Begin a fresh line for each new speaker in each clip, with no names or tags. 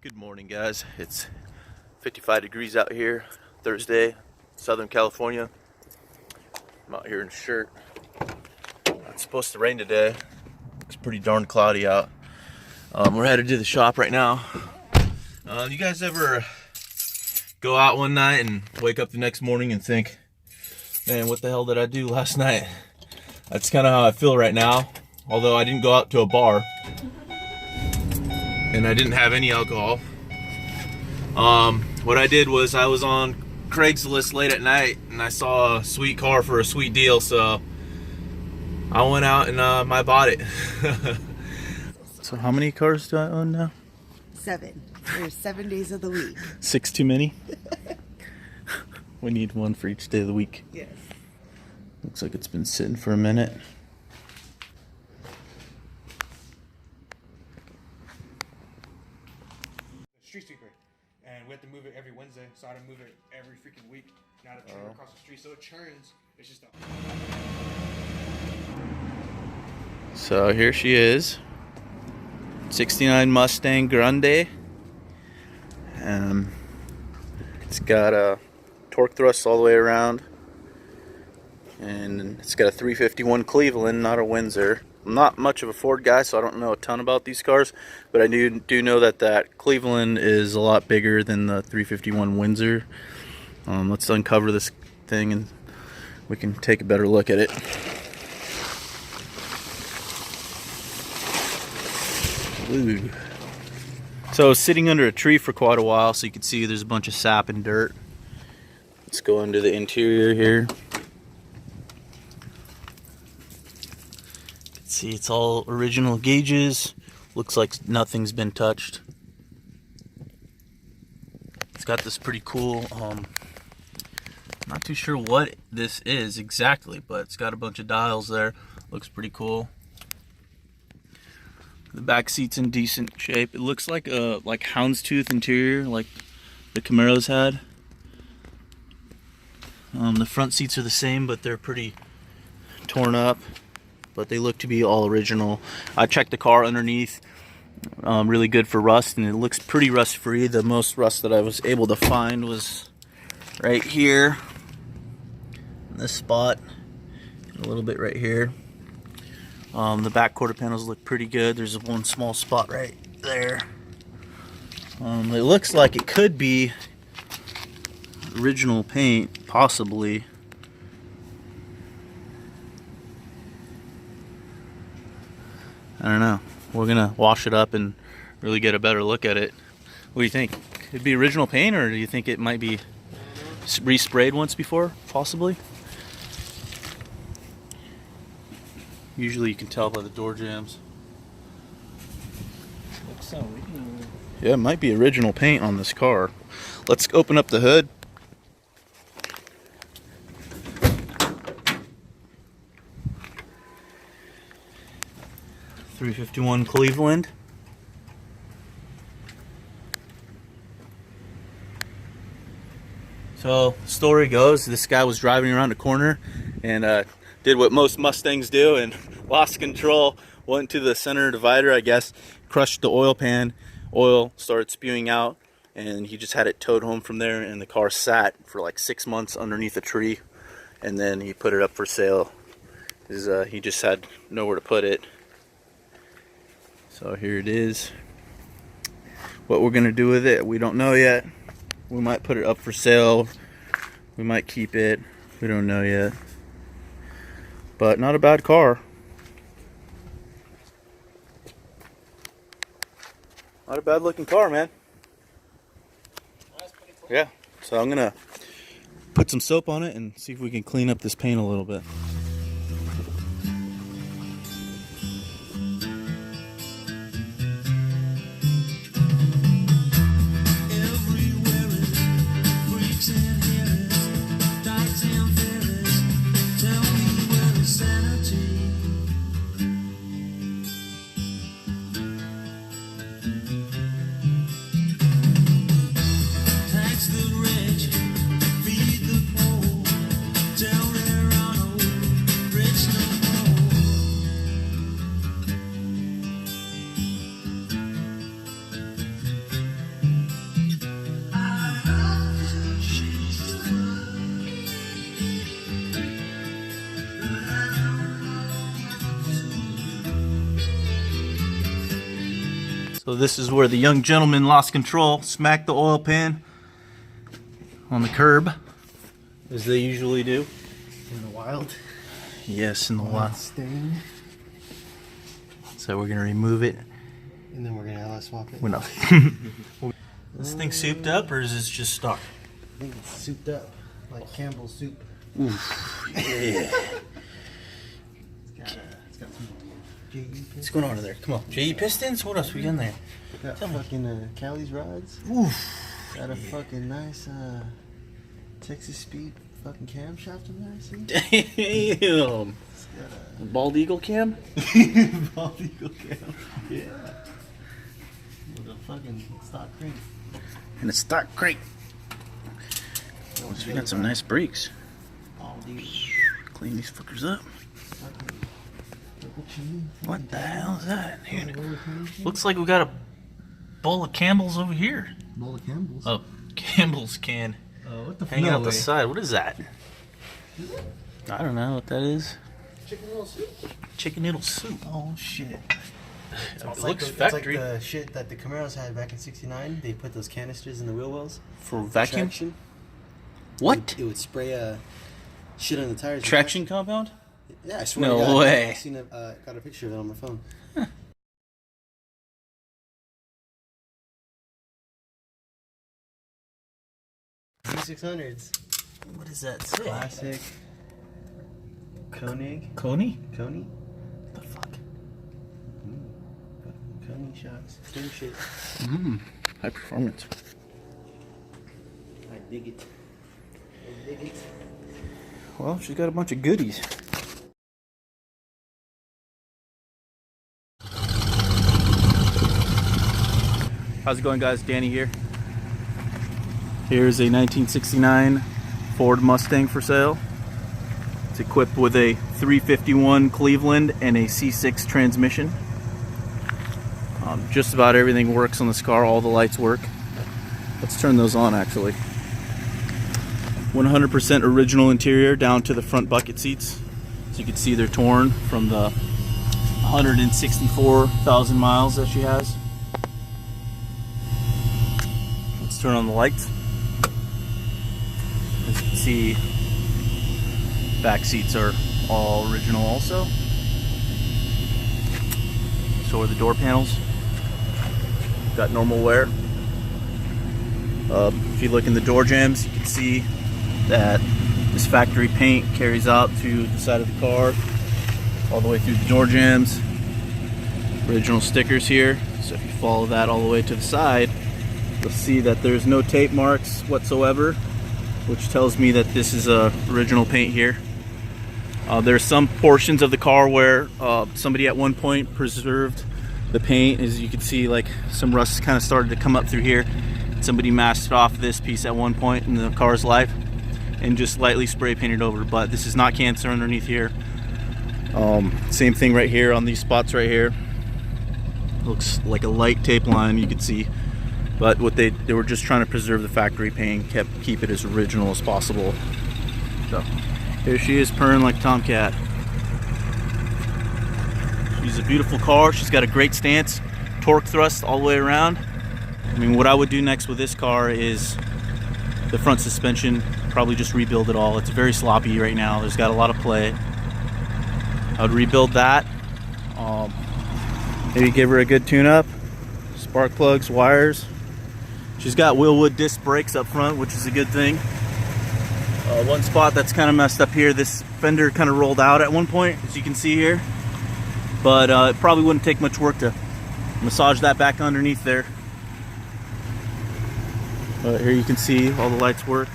Good morning, guys. It's 55 degrees out here, Thursday, Southern California. I'm out here in a shirt. It's supposed to rain today. It's pretty darn cloudy out. We're headed to the shop right now. You guys ever go out one night and wake up the next morning and think, man, what the hell did I do last night? That's kind of how I feel right now, although I didn't go out to a bar. And I didn't have any alcohol. What I did was I was on Craigslist late at night and I saw a sweet car for a sweet deal, so I went out and I bought it. So how many cars do I own now?
7. There's 7 days of the week.
6 too many? We need one for each day of the week.
Yes.
Looks like it's been sitting for a minute.
Street sweeper, and we have to move it every Wednesday, so I had to move it every freaking week. Now to turn it across the street, so it churns. It's just a...
So here she is, 69 Mustang Grande. It's got a torque thrust all the way around, and it's got a 351 Cleveland, not a Windsor. I'm not much of a Ford guy, so I don't know a ton about these cars, but I do know that Cleveland is a lot bigger than the 351 Windsor. Let's uncover this thing and we can take a better look at it. Ooh. So sitting under a tree for quite a while, so you can see there's a bunch of sap and dirt. Let's go into the interior here. See, it's all original gauges. Looks like nothing's been touched. It's got this pretty cool, not too sure what this is exactly, but it's got a bunch of dials there. Looks pretty cool. The back seat's in decent shape. It looks like a houndstooth interior, like the Camaros had. The front seats are the same, but they're pretty torn up. But they look to be all original. I checked the car underneath, really good for rust, and it looks pretty rust free. The most rust that I was able to find was right here in this spot, and a little bit right here. The back quarter panels look pretty good. There's one small spot right there. It looks like it could be original paint, possibly. I don't know. We're gonna wash it up and really get a better look at it. What do you think? Could it be original paint, or do you think it might be resprayed once before, possibly? Usually you can tell by the door jambs. Looks so original. Yeah, it might be original paint on this car. Let's open up the hood. .351 Cleveland. So, story goes, this guy was driving around a corner and did what most Mustangs do and lost control, went to the center divider, I guess, crushed the oil pan, oil started spewing out, and he just had it towed home from there, and the car sat for like 6 months underneath a tree, and then he put it up for sale. He just had nowhere to put it. So here it is. What we're gonna do with it, we don't know yet. We might put it up for sale. We might keep it. We don't know yet. But not a bad car. Not a bad looking car, man. Yeah. So I'm gonna put some soap on it and see if we can clean up this paint a little bit.
Tax the rich, feed the poor, tell their
So this is where the young gentleman lost control, smacked the oil pan on the curb, as they usually do.
In the wild.
Yes, in the wild.
Stain.
So we're gonna remove it.
And then we're gonna LS swap it.
We're not. This thing souped up, or is this just stock?
I think it's souped up, like Campbell's soup.
Oof. Yeah.
It's got some JE pistons.
What's going on in there? Come on. JE pistons? What else we got in there?
Got fucking Cali's rods.
Oof.
Got a fucking nice Texas Speed fucking camshaft in there, see?
Damn. Bald eagle cam?
Bald eagle cam. Yeah. With a fucking stock crate.
And a stock crate. Oh, so we got some nice brakes.
Bald eagle.
Clean these fuckers up. What the hell is that, dude? Looks like we got a bowl of Campbell's over here.
Bowl of Campbell's.
Oh, Campbell's can.
Oh, what the
Hanging
no
out the
way.
side. What is that? I don't know what that is.
Chicken noodle soup.
Chicken noodle soup.
Oh shit.
It
It's
looks
like
factory.
the shit that the Camaros had back in '69. They put those canisters in the wheel wells.
For vacuum?
Traction.
What?
It would spray shit on the tires.
Traction compound?
Yeah, I swear.
No
to God.
way.
I seen got a picture of it on my phone. C600s.
What does that say?
Classic. Koenig.
Coney?
Coney.
What the fuck?
Koenig shocks. Same shit.
High performance.
I dig it. I dig it.
Well, she's got a bunch of goodies. How's it going, guys? Danny here. Here's a 1969 Ford Mustang for sale. It's equipped with a 351 Cleveland and a C6 transmission. Just about everything works on this car. All the lights work. Let's turn those on, actually. 100% original interior down to the front bucket seats. So you can see they're torn from the 164,000 miles that she has. Let's turn on the lights. As you can see, back seats are all original also. So are the door panels. Got normal wear. If you look in the door jambs, you can see that this factory paint carries out to the side of the car, all the way through the door jambs. Original stickers here. So if you follow that all the way to the side, you'll see that there's no tape marks whatsoever, which tells me that this is original paint here. There's some portions of the car where somebody at one point preserved the paint. As you can see, like some rust kind of started to come up through here. Somebody masked off this piece at one point in the car's life and just lightly spray painted over, but this is not cancer underneath here. Same thing right here on these spots right here. Looks like a light tape line, you can see. But what they were just trying to preserve the factory paint, keep it as original as possible. So here she is, purring like a tomcat. She's a beautiful car. She's got a great stance, torque thrust all the way around. I mean, what I would do next with this car is the front suspension, probably just rebuild it all. It's very sloppy right now. There's got a lot of play. I would rebuild that. Maybe give her a good tune-up. Spark plugs, wires. She's got Willwood disc brakes up front, which is a good thing. One spot that's kind of messed up here, this fender kind of rolled out at one point, as you can see here. But it probably wouldn't take much work to massage that back underneath there. But here you can see all the lights work.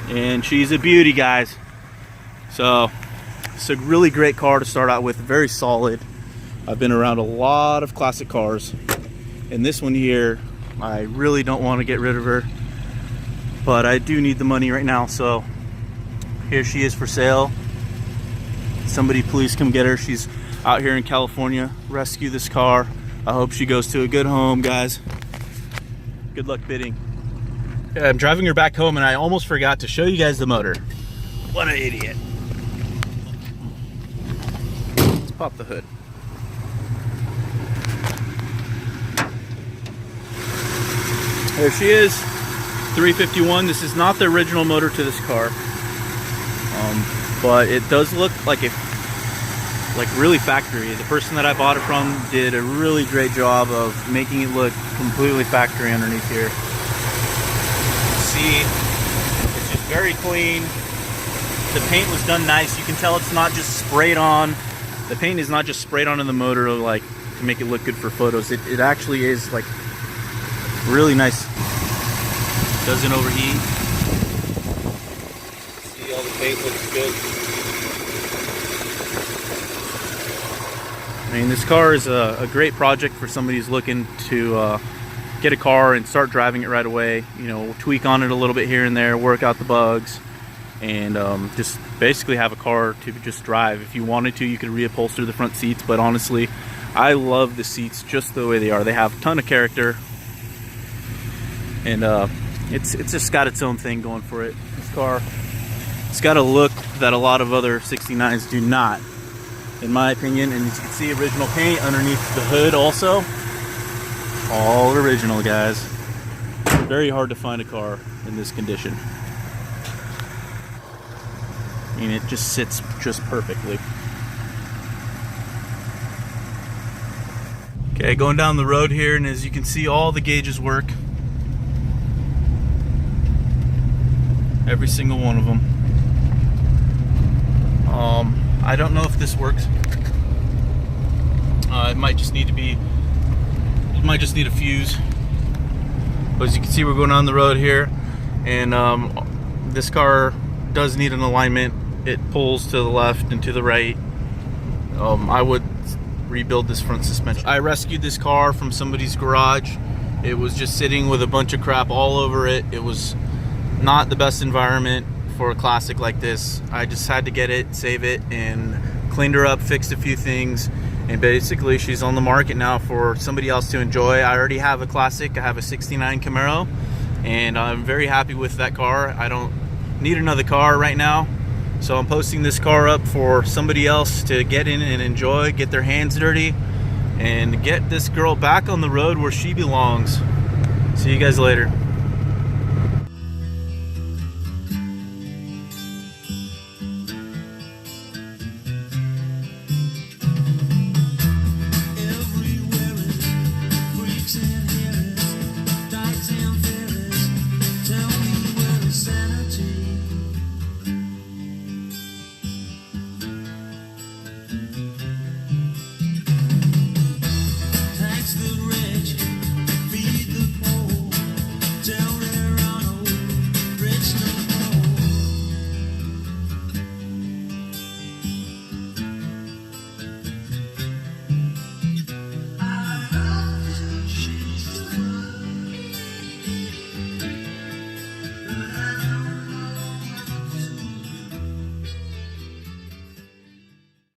And she's a beauty, guys. So it's a really great car to start out with, very solid. I've been around a lot of classic cars, and this one here, I really don't want to get rid of her, but I do need the money right now. So here she is for sale. Somebody please come get her. She's out here in California. Rescue this car. I hope she goes to a good home, guys. Good luck bidding. Yeah, I'm driving her back home and I almost forgot to show you guys the motor. What an idiot. Let's pop the hood. There she is, 351. This is not the original motor to this car, but it does look like really factory. The person that I bought it from did a really great job of making it look completely factory underneath here. See, it's just very clean. The paint was done nice. You can tell it's not just sprayed on. The paint is not just sprayed onto the motor like to make it look good for photos. It actually is like really nice. Doesn't overheat. See, all the paint looks good. I mean, this car is a great project for somebody who's looking to get a car and start driving it right away. You know, tweak on it a little bit here and there, work out the bugs, and just basically have a car to just drive. If you wanted to, you could reupholster the front seats, but honestly, I love the seats just the way they are. They have a ton of character, and it's just got its own thing going for it. This car, it's got a look that a lot of other 69s do not, in my opinion. And as you can see, original paint underneath the hood also. All original, guys. Very hard to find a car in this condition. I mean, it just sits just perfectly. Okay, going down the road here, and as you can see, all the gauges work. Every single one of them. I don't know if this works. It might just need to be. It might just need a fuse. But as you can see, we're going on the road here, and this car does need an alignment. It pulls to the left and to the right. I would rebuild this front suspension. I rescued this car from somebody's garage. It was just sitting with a bunch of crap all over it. It was not the best environment for a classic like this. I just had to get it, save it, and cleaned her up, fixed a few things, and basically she's on the market now for somebody else to enjoy. I already have a classic. I have a 69 Camaro, and I'm very happy with that car. I don't need another car right now, so I'm posting this car up for somebody else to get in and enjoy, get their hands dirty, and get this girl back on the road where she belongs. See you guys later.